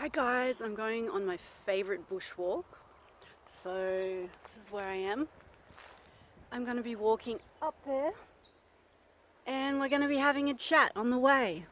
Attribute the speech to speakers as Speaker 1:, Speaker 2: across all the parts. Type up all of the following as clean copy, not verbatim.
Speaker 1: Hi guys, I'm going on my favourite bushwalk. So this is where I am. I'm going to be walking up there and we're going to be having a chat on the way.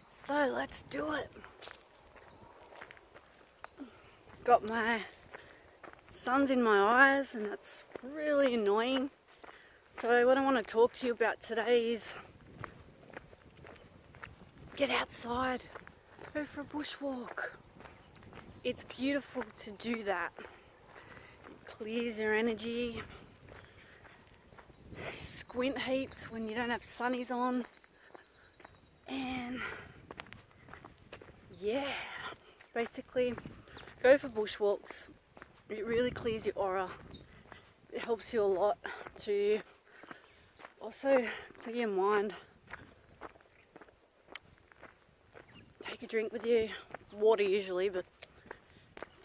Speaker 1: So let's do it. Got my sun's in my eyes and that's really annoying. So what I want to talk to you about today is get outside. Go for a bushwalk. It's beautiful to do that. It clears your energy. Squint heaps when you don't have sunnies on. And yeah, basically go for bushwalks. It really clears your aura. It helps you a lot to also clear your mind. Take a drink with you, water usually, but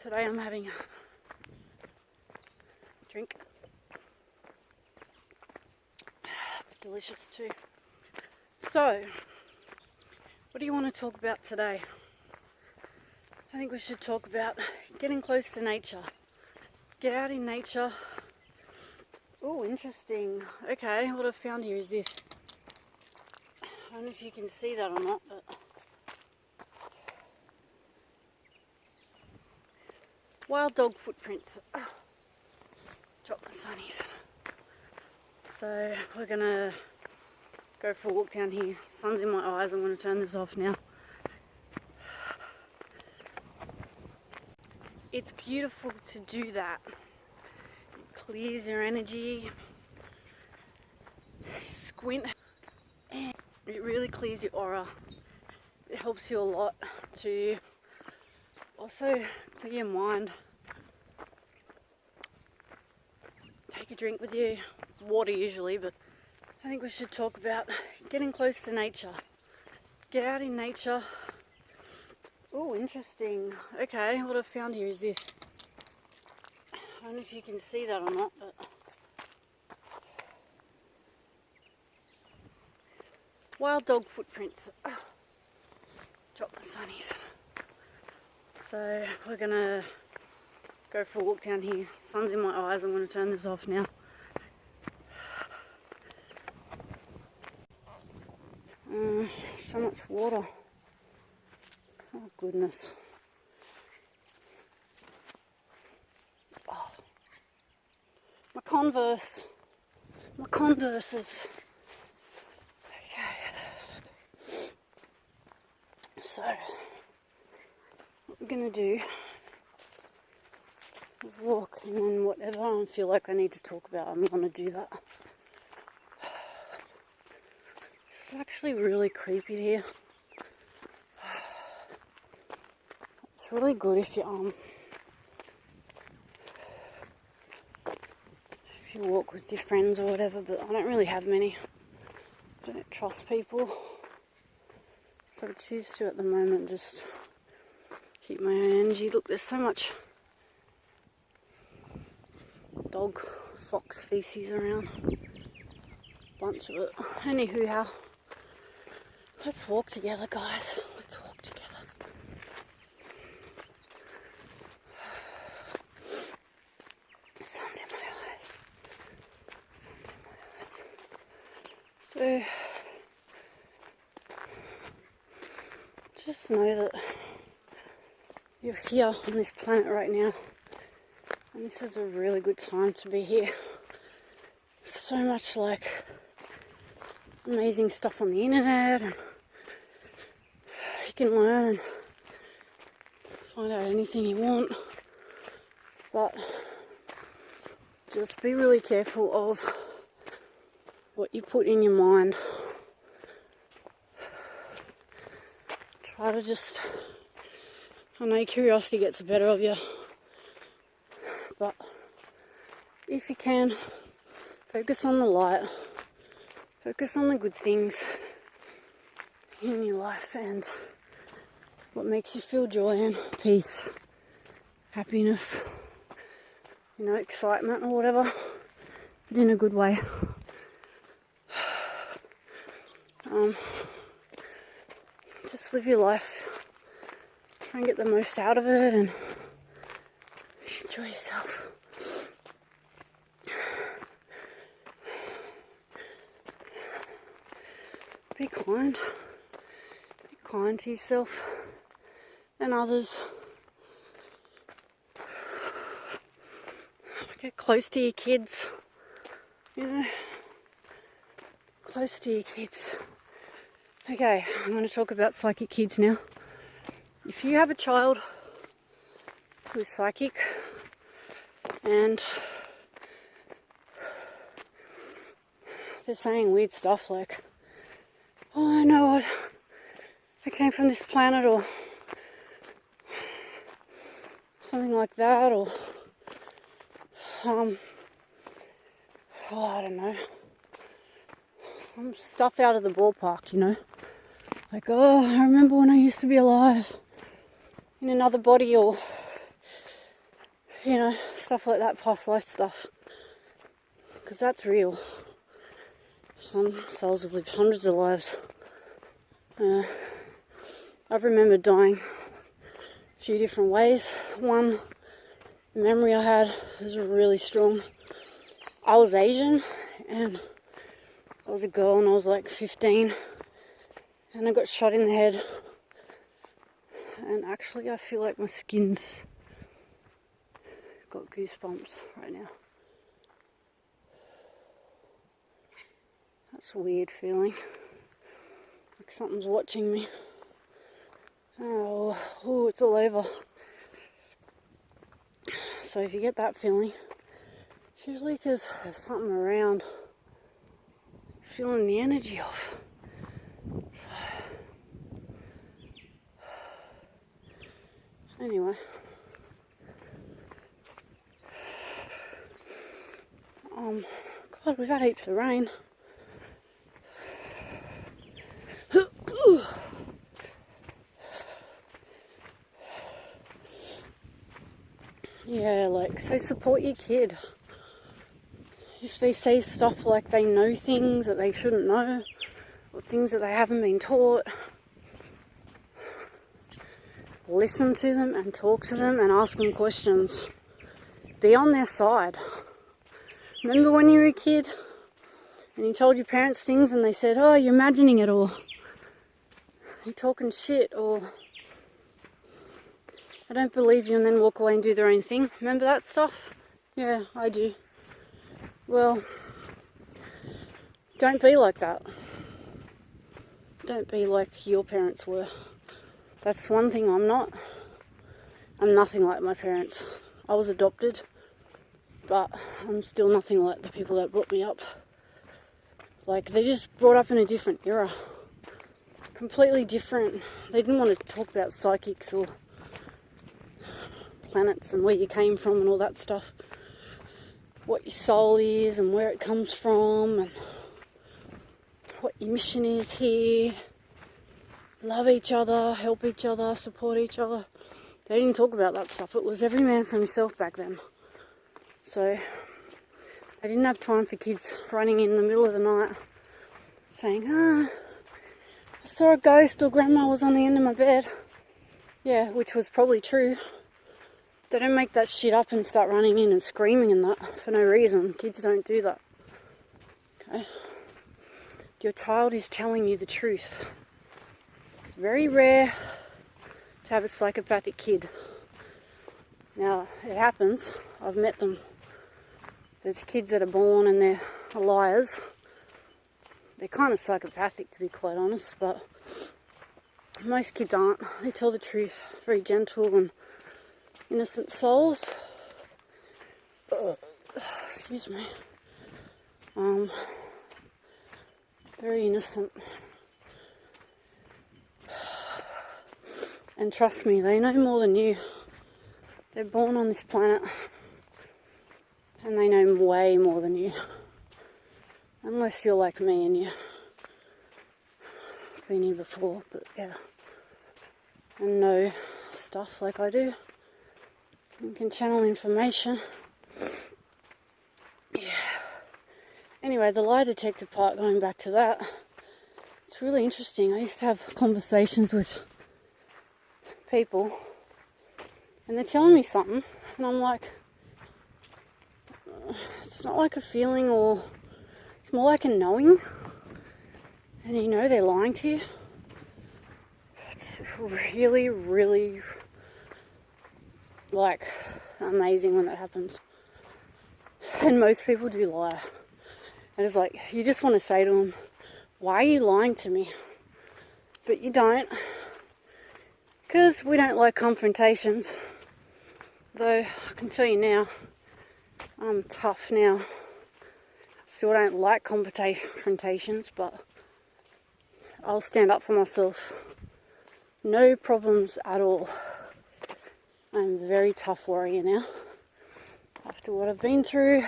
Speaker 1: today I'm having a drink. It's delicious too. So, what do you want to talk about today? I think we should talk about getting close to nature. Get out in nature. Oh, interesting. Okay, what I've found here is this. I don't know if you can see that or not, but wild dog footprints. Oh, drop my sunnies. So we're gonna go for a walk down here. Sun's in my eyes. I'm gonna turn this off now. It's beautiful to do that. It clears your energy. Squint. And it really clears your aura. It helps you a lot to also clear your mind. Take a drink with you, water usually, but I think we should talk about getting close to nature. Get out in nature. Oh, interesting. Okay, what I've found here is this. I don't know if you can see that or not, but wild dog footprints. Oh, drop my sunnies. So we're gonna go for a walk down here. Sun's in my eyes. I'm gonna turn this off now. So much water. Oh goodness. Oh, my Converses. Okay. So what we're gonna do is walk, and then whatever I feel like I need to talk about, I'm gonna do that. It's actually really creepy here. It's really good if you walk with your friends or whatever, but I don't really have many. I don't trust people, so I choose to at the moment just keep my own energy. Look, there's so much dog, fox feces around. Bunch of it. Anywho, let's walk together, guys. Let's walk together. Sun's in my eyes. So, just know that you're here on this planet right now, and this is a really good time to be here. So much like amazing stuff on the internet, and you can learn and find out anything you want, but just be really careful of what you put in your mind. Try to just, I know curiosity gets the better of you, but if you can, focus on the light, focus on the good things in your life and what makes you feel joy and peace, happiness, excitement or whatever, but in a good way. Just live your life. try and get the most out of it and enjoy yourself. Be kind. Be kind to yourself and others. Get close to your kids. You know, close to your kids. Okay, I'm going to talk about psychic kids now. If you have a child who's psychic and they're saying weird stuff like, oh, I know I came from this planet, or something like that, or oh, I don't know, some stuff out of the ballpark, you know, like, oh, I remember when I used to be alive in another body, or, you know, stuff like that, past life stuff, because that's real. Some souls have lived hundreds of lives. I've remembered dying a few different ways. One memory I had was really strong. I was Asian, and I was a girl, and I was like 15, and I got shot in the head, and actually I feel like my skin's got goosebumps right now. That's a weird feeling, like something's watching me. Oh, it's all over. So if you get that feeling, it's usually because there's something around, feeling the energy of. Anyway, God, we've had heaps of rain. Yeah, like, so support your kid. If they say stuff like they know things that they shouldn't know, or things that they haven't been taught, listen to them and talk to them and ask them questions. Be on their side. Remember when you were a kid and you told your parents things and they said, oh, you're imagining it, or you're talking shit, or I don't believe you, and then walk away and do their own thing? Remember that stuff? Yeah, I do. Well, don't be like that. Don't be like your parents were. That's one thing I'm not. I'm nothing like my parents. I was adopted, but I'm still nothing like the people that brought me up. Like, they just brought up in a different era. Completely different. They didn't want to talk about psychics or planets and where you came from and all that stuff. What your soul is and where it comes from and what your mission is here. Love each other, help each other, support each other. They didn't talk about that stuff. It was every man for himself back then. So they didn't have time for kids running in the middle of the night saying, I saw a ghost, or grandma was on the end of my bed. Yeah, which was probably true. They don't make that shit up and start running in and screaming and that for no reason. Kids don't do that. Okay? Your child is telling you the truth. It's very rare to have a psychopathic kid. Now, it happens. I've met them. There's kids that are born and they're liars. They're kind of psychopathic, to be quite honest, but most kids aren't. They tell the truth. Very gentle and innocent souls. Excuse me. Very innocent. And trust me, they know more than you. They're born on this planet and they know way more than you. Unless you're like me and you've been here before, but yeah. And know stuff like I do. You can channel information. Yeah. Anyway, the lie detector part, going back to that, it's really interesting. I used to have conversations with people and they're telling me something and I'm like, it's not like a feeling, or it's more like a knowing, and you know they're lying to you. It's really, really like amazing when that happens. And most people do lie. And it's like, you just want to say to them, why are you lying to me? But you don't, because we don't like confrontations. Though I can tell you now, I'm tough now. Still don't like confrontations, but I'll stand up for myself. No problems at all. I'm a very tough warrior now. After what I've been through,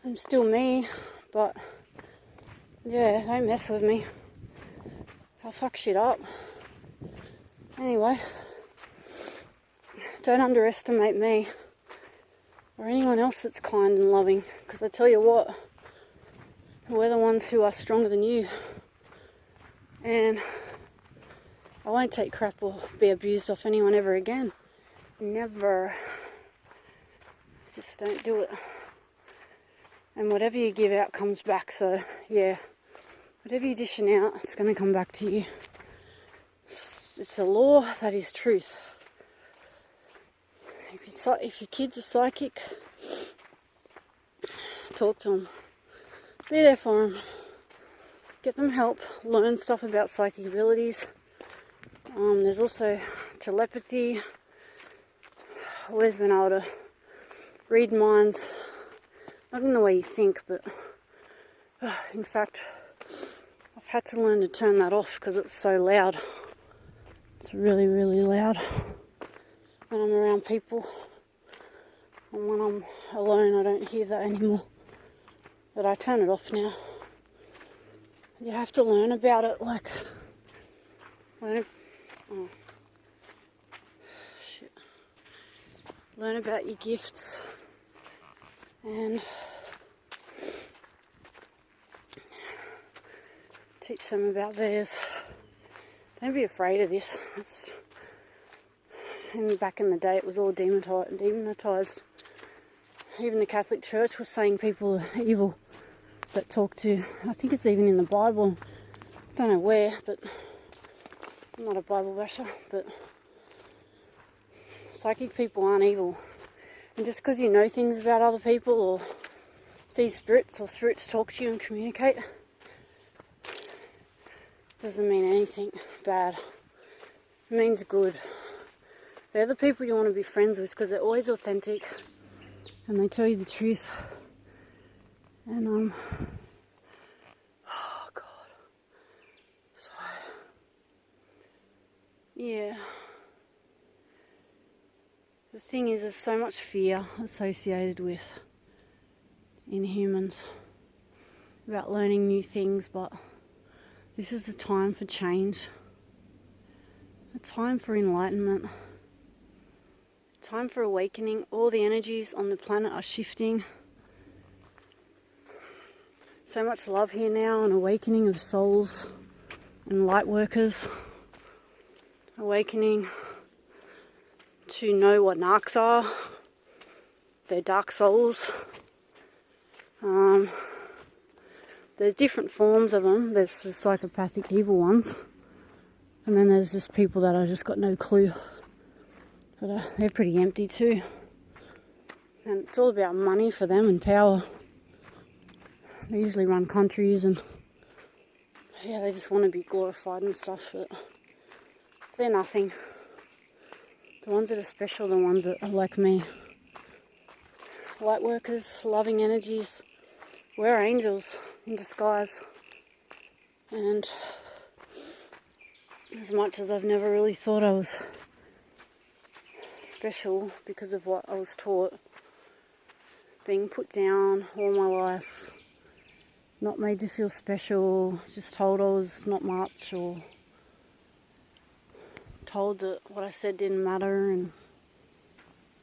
Speaker 1: I'm still me, but yeah, don't mess with me. I'll fuck shit up. Anyway, don't underestimate me or anyone else that's kind and loving, because I tell you what, we're the ones who are stronger than you. And I won't take crap or be abused off anyone ever again. Never. Just don't do it. And whatever you give out comes back, so yeah, whatever you're dishing out, it's going to come back to you. It's a law that is truth. If your kids are psychic, talk to them. Be there for them. Get them help. Learn stuff about psychic abilities. There's also telepathy. Always been able to read minds. Not in the way you think, but in fact, I've had to learn to turn that off because it's so loud. It's really, really loud when I'm around people. And when I'm alone, I don't hear that anymore. But I turn it off now. You have to learn about it, like, learn about your gifts and teach them about theirs. Don't be afraid of this. And back in the day, it was all demonetized. Even the Catholic Church was saying people are evil that talk to. I think it's even in the Bible. Don't know where, but I'm not a Bible basher. But psychic people aren't evil. And just because you know things about other people or see spirits or spirits talk to you and communicate, doesn't mean anything bad. It means good. They're the people you want to be friends with because they're always authentic and they tell you the truth. And oh God. So yeah. The thing is, there's so much fear associated with inhumans about learning new things, but this is the time for change, a time for enlightenment, a time for awakening. All the energies on the planet are shifting. So much love here now, an awakening of souls and light workers, awakening to know what narcs are, they're dark souls. There's different forms of them. There's the psychopathic evil ones, and then there's just people that I just got no clue, but they're pretty empty too, and it's all about money for them and power. They usually run countries and yeah, they just want to be glorified and stuff, but they're nothing. The ones that are special are the ones that are like me. Light workers, loving energies. We're angels in disguise. And as much as I've never really thought I was special because of what I was taught, being put down all my life, not made to feel special, just told I was not much, or told that what I said didn't matter, and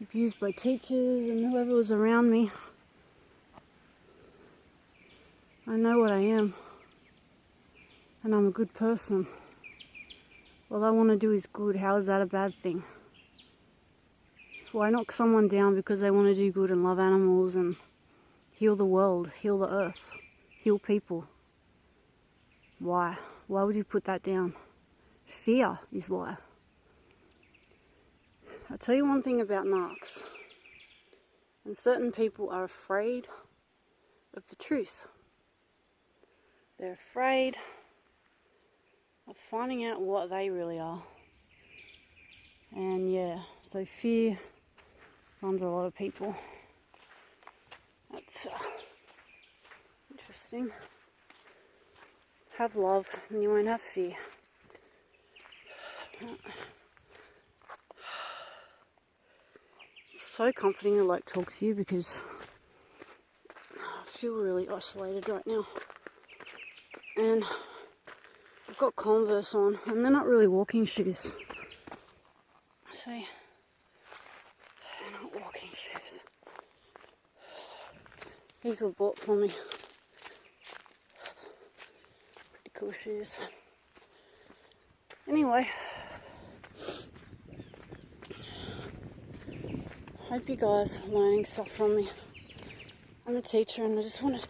Speaker 1: abused by teachers and whoever was around me. I know what I am, and I'm a good person. all I want to do is good. How is that a bad thing? Why knock someone down because they want to do good and love animals and heal the world, heal the earth, heal people? Why? Why would you put that down? Fear is why. I'll tell you one thing about narcs. And certain people are afraid of the truth. They're afraid of finding out what they really are. And yeah, so fear runs a lot of people. That's interesting. Have love and you won't have fear. It's so comforting to like talk to you because I feel really isolated right now. And I've got Converse on and they're not really walking shoes. See? They're not walking shoes. These were bought for me. Pretty cool shoes. Anyway, hope you guys are learning stuff from me. I'm a teacher and I just want to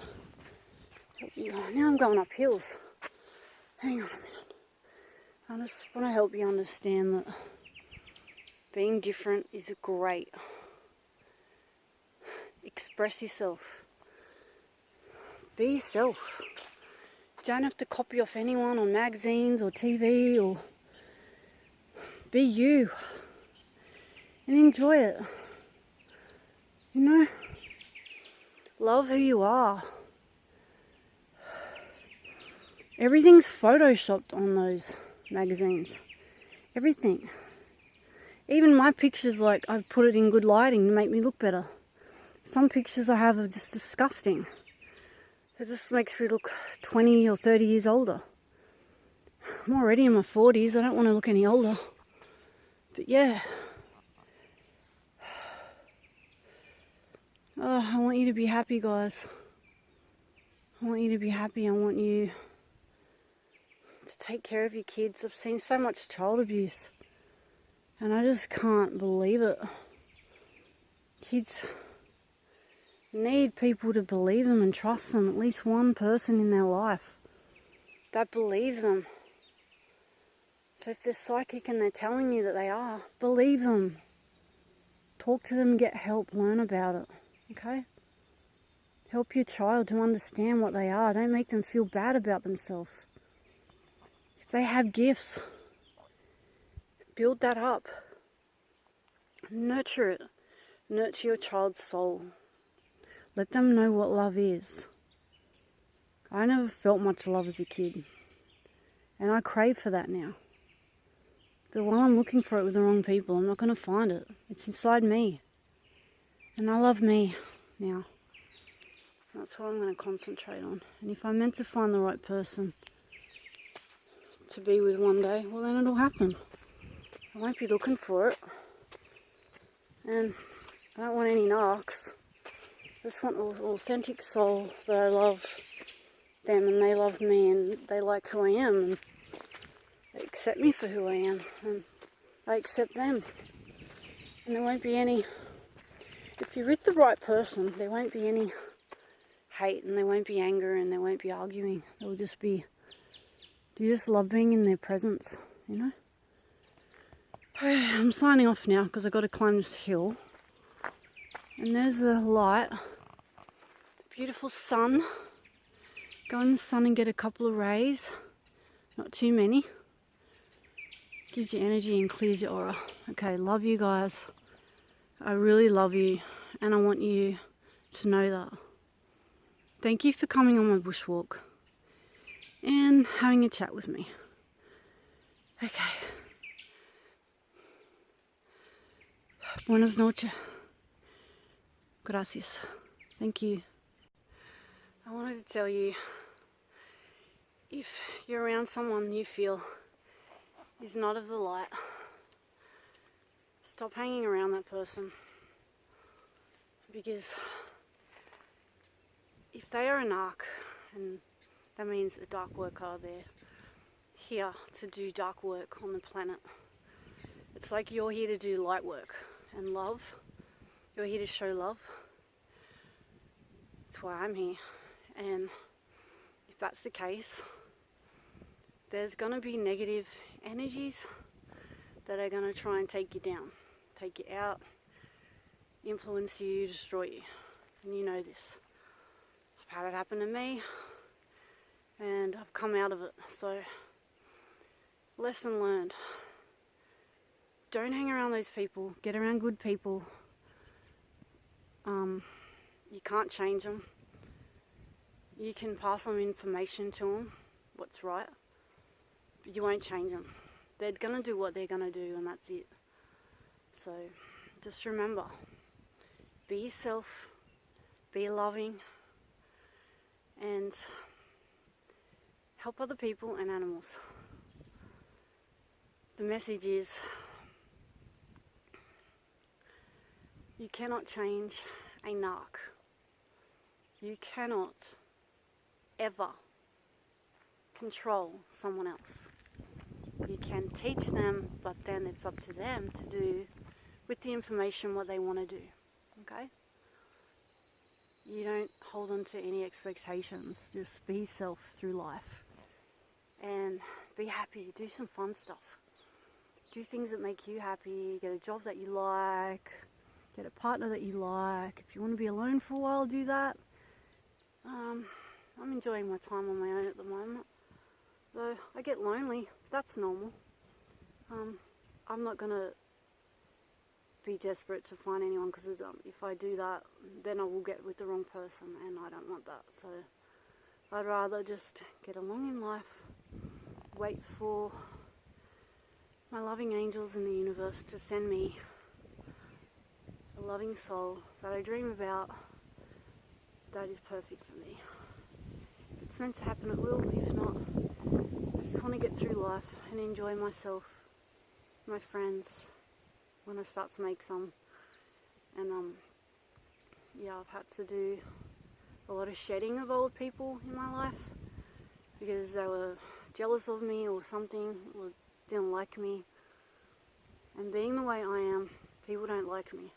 Speaker 1: help you. Now I'm going up hills. Hang on a minute. I just want to help you understand that being different is great. Express yourself. Be yourself. You don't have to copy off anyone on magazines or TV or be you and enjoy it. You know, love who you are. Everything's photoshopped on those magazines. Everything. Even my pictures, like, I put it in good lighting to make me look better. Some pictures I have are just disgusting. It just makes me look 20 or 30 years older. I'm already in my 40s. I don't want to look any older. But yeah. Oh, I want you to be happy, guys. I want you to be happy. I want you to take care of your kids. I've seen so much child abuse. And I just can't believe it. Kids need people to believe them and trust them. At least one person in their life that believes them. So if they're psychic and they're telling you that they are, believe them. Talk to them, get help, learn about it. Okay? Help your child to understand what they are. Don't make them feel bad about themselves. If they have gifts, build that up. Nurture it. Nurture your child's soul. Let them know what love is. I never felt much love as a kid. And I crave for that now. But while I'm looking for it with the wrong people, I'm not going to find it. It's inside me. And I love me now. That's what I'm going to concentrate on. And if I'm meant to find the right person to be with one day, well then it'll happen. I won't be looking for it. And I don't want any narcs. I just want an authentic soul that I love them and they love me and they like who I am and they accept me for who I am and I accept them. And there won't be any, if you're with the right person, there won't be any hate and there won't be anger and there won't be arguing. There will just be, do you just love being in their presence, you know? I'm signing off now because I've got to climb this hill. And there's the light, the beautiful sun. Go in the sun and get a couple of rays, not too many. Gives you energy and clears your aura. Okay, love you guys. I really love you and I want you to know that. Thank you for coming on my bushwalk and having a chat with me. Okay. Buenas noches. Gracias. Thank you. I wanted to tell you, if you're around someone you feel is not of the light, stop hanging around that person. Because if they are a narc, and that means a dark worker, they're here to do dark work on the planet. It's like you're here to do light work and love. You're here to show love. That's why I'm here. And if that's the case, there's going to be negative energies that are going to try and take you down, take you out, influence you, destroy you. And you know this. I've had it happen to me, and I've come out of it. So, lesson learned. Don't hang around those people. Get around good people. You can't change them. You can pass on information to them, what's right, but you won't change them. They're going to do what they're going to do, and that's it. So, just remember, be yourself, be loving, and help other people and animals. The message is, you cannot change a narc. You cannot ever control someone else. You can teach them, but then it's up to them to do with the information what they want to do. Okay? You don't hold on to any expectations. Just be yourself through life. And be happy. Do some fun stuff. Do things that make you happy. Get a job that you like. Get a partner that you like. If you want to be alone for a while, do that. I'm enjoying my time on my own at the moment. Though I get lonely. That's normal. I'm not going to be desperate to find anyone, because if I do that, then I will get with the wrong person, and I don't want that. So I'd rather just get along in life, wait for my loving angels in the universe to send me a loving soul that I dream about that is perfect for me. If it's meant to happen, it will. If not, I just want to get through life and enjoy myself, my friends, when I start to make some. And yeah, I've had to do a lot of shedding of old people in my life because they were jealous of me or something, or didn't like me. And being the way I am, people don't like me.